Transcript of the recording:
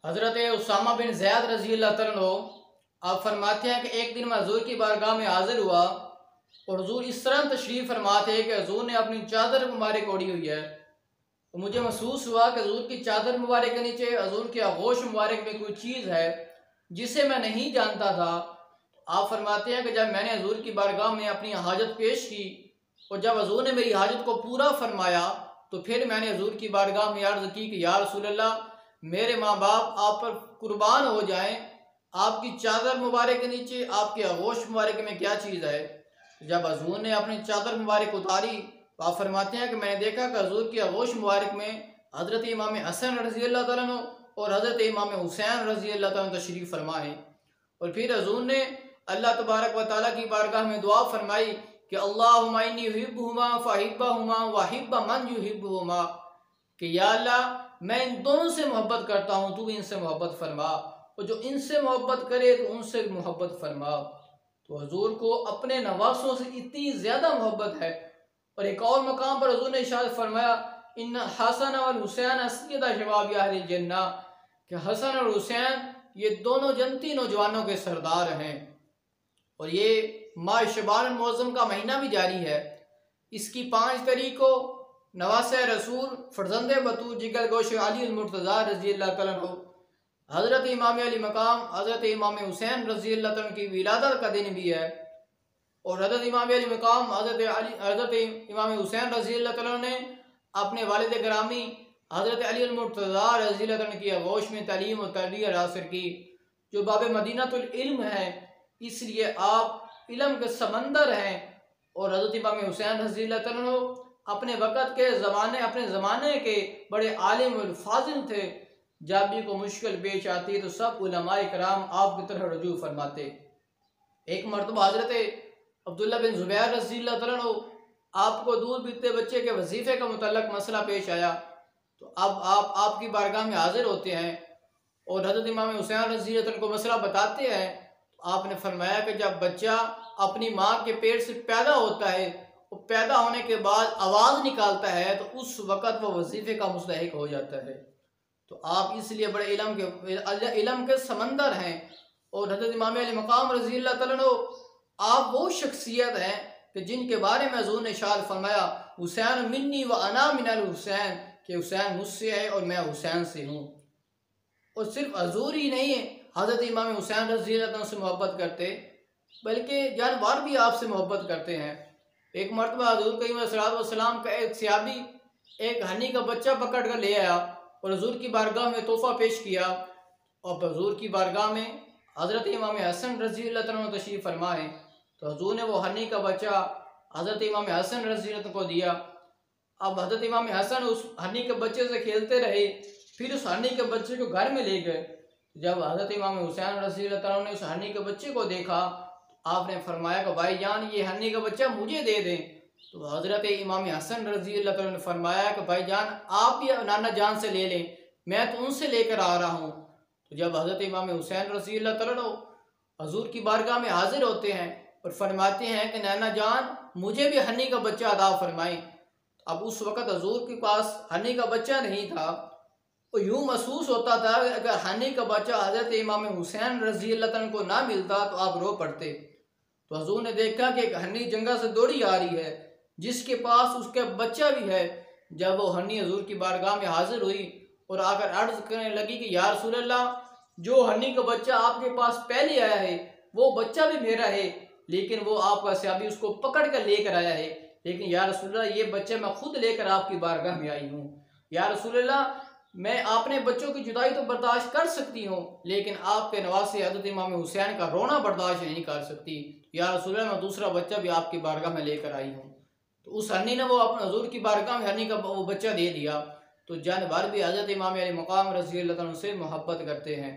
हज़रत उसामा बिन ज़ैद रज़ी अल्लाह तआला अन्हु आप फरमाते हैं कि एक दिन मैं हज़ूर की बारगाह में हाजिर हुआ और हज़ूर इस तरह तशरीफ़ फरमाते हैं कि हज़ूर ने अपनी चादर मुबारक ओढ़ी हुई है। तो मुझे महसूस हुआ कि हज़ूर की चादर मुबारक के नीचे हज़ूर के आगोश मुबारक में कोई चीज़ है जिसे मैं नहीं जानता था। आप फरमाते हैं कि जब मैंने हज़ूर की बारगाह में अपनी हाजत पेश की और जब हज़ूर ने मेरी हाजत को पूरा फरमाया तो फिर मैंने हज़ूर की बारगाह में अर्ज़ की कि या रसूल अल्लाह, मेरे माँ बाप आप पर कुर्बान हो जाएं, आपकी चादर मुबारक के नीचे आपके आगोश मुबारक में क्या चीज़ है। जब हज़ूर ने अपनी चादर मुबारक उतारी तो आप फरमाते हैं कि मैंने देखा कि हज़ूर के आगोश मुबारक में हज़रत इमाम हसन रज़ी अल्लाह तआला अन्हु और हज़रत इमाम हुसैन रज़ी अल्लाह तआला अन्हु तशरीफ़ फरमा है। और फिर हज़ूर ने अल्लाह तबारक व तआला की बारगाह में दुआ फरमाई कि अल्लाहुम्मा इन्नी उहिब्बुहुमा फहिब्बहुमा व हिब्ब मन युहिब्बुहुमा, कि या अल्लाह, मैं इन दोनों से मोहब्बत करता हूँ, तू इनसे मोहब्बत फरमा, और जो इनसे मोहब्बत करे तो उनसे मोहब्बत फरमा। तो हजूर को अपने नवासों से इतनी ज़्यादा मोहब्बत है। और एक और मकाम पर हजूर ने इरशाद फरमाया, इन हसन और हुसैन सय्यदा शबाब अहलिल जन्ना, कि हसन और हुसैन ये दोनों जन्नती नौजवानों के सरदार हैं। और ये माह शबान मौज़म का महीना भी जारी है। इसकी 5 तारीख को नवासे रसूल फरजंद बतूल जिगर गोश अली मुर्तज़ा रज़ी अल्लाह तआला अन्हु, हज़रत इमाम अली मकाम हज़रत इमाम हुसैन रज़ी अल्लाह तआला की विलादत का दिन भी है। और हज़रत इमाम अली मकाम हज़रत इमाम हुसैन रज़ी अल्लाह तआला ने अपने वालिद गिरामी हज़रत अली मुर्तज़ा रज़ी अल्लाह तआला की आगोश में तालीम और तरबियत हासिल की, जो बाब मदीनतुल इल्म है, इसलिए आप इल्म के समंदर हैं। और हज़रत इमाम हुसैन रज़ी अल्लाह तआला अन्हु अपने वक़्त के अपने ज़माने के बड़े आलिम और फाजिल थे। जब भी कोई मुश्किल पेश आती तो सब उलमाए कराम आपकी तरफ रजू फरमाते। एक मरतबा हज़रत अब्दुल्ला बिन ज़ुबैर रज़ी अल्लाह तआला अन्हु आपको दूध पीते बच्चे के वजीफ़े का मुतल्लक मसला पेश आया, तो अब आप आपकी बारगाह में हाजिर होते हैं और हज़रत इमाम हुसैन रज़ी अल्लाह तआला को मसला बताते हैं। तो आपने फरमाया कि जब बच्चा अपनी माँ के पेट से पैदा होता है, वो पैदा होने के बाद आवाज़ निकालता है, तो उस वक़्त वो वजीफ़े का मुस्तहिक हो जाता है। तो आप इसलिए बड़े इल्म के समंदर हैं। और हज़रत इमाम अली मकाम रज़ी अल्लाह तआला अन्हु आप वो शख्सियत हैं कि जिनके बारे में हज़ूर ने इरशाद फरमाया, हुसैन मिन्नी व अना मिनल हुसैन, कि हुसैन मुझसे है और मैं हुसैन से हूँ। और सिर्फ हज़ूर ही नहीं है हज़रत इमाम हुसैन रज़ी अल्लाह तआला से मोहब्बत करते, बल्कि जानवर भी आपसे मोहब्बत करते हैं। एक मरतबा हज़ूर करीम सल्लल्लाहु अलैहि वसल्लम का एक सहाबी एक हनी का बच्चा पकड़ कर ले आया और हज़ूर की बारगाह में तोहफ़ा पेश किया। और हज़ूर की बारगाह में हज़रत इमाम हसन रज़ी अल्लाह तआला अन्हु तशरीफ़ फरमा है। तो हज़ूर ने वो हनी का बच्चा हज़रत इमाम हसन रज़ी अल्लाह तआला को दिया। अब हज़रत इमाम हसन उस हनी के बच्चे से खेलते रहे, फिर उस हनी के बच्चे को घर में ले गए। जब हज़रत इमाम हुसैन रज़ी अल्लाह तआला ने उस हनी के बच्चे को देखा, आपने फरमाया कि भाईजान, ये हनी का बच्चा मुझे दे दें। तो हज़रत इमाम हसन रज़ी अल्लाह तआला ने फरमाया कि भाईजान, आप ये नाना जान से ले लें, मैं तो उनसे लेकर आ रहा हूँ। तो जब हज़रत इमाम हुसैन रज़ी अल्लाह तआला हज़ूर की बारगाह में हाजिर होते हैं और फरमाते हैं कि नाना जान, मुझे भी हनी का बच्चा अदा फरमाएं। अब उस वक़्त हज़ूर के पास हनी का बच्चा नहीं था। तो यूँ महसूस होता था कि अगर हनी का बच्चा हज़रत इमाम हुसैन रज़ी अल्लाह तआला को ना मिलता तो आप रो पड़ते। तो हज़ूर ने देखा कि एक हनी जंगल से दौड़ी आ रही है, जिसके पास उसका बच्चा भी है। जब वो हनी हज़ूर की बारगाह में हाजिर हुई और आकर अर्ज़ करने लगी कि या रसूल अल्लाह, जो हनी का बच्चा आपके पास पहले आया है वो बच्चा भी मेरा है, लेकिन वो आपका सहाबी उसको पकड़ कर लेकर आया है। लेकिन या रसूल अल्लाह, ये बच्चा मैं खुद लेकर आपकी बारगाह में आई हूँ। या रसूल अल्लाह, मैं अपने बच्चों की जुदाई तो बर्दाश्त कर सकती हूँ, लेकिन आपके नवासे हज़रत इमाम हुसैन का रोना बर्दाश्त नहीं कर सकती। या रसूल अल्लाह, मैं दूसरा बच्चा भी आपकी बारगाह में लेकर आई हूँ। तो उस हनी ने वो अपने हज़ूर की बारगाह में हनी का वो बच्चा दे दिया। तो जानवर भी हज़रत इमाम अली मकाम रज़ी अल्लाह तआला से मोहब्बत करते हैं।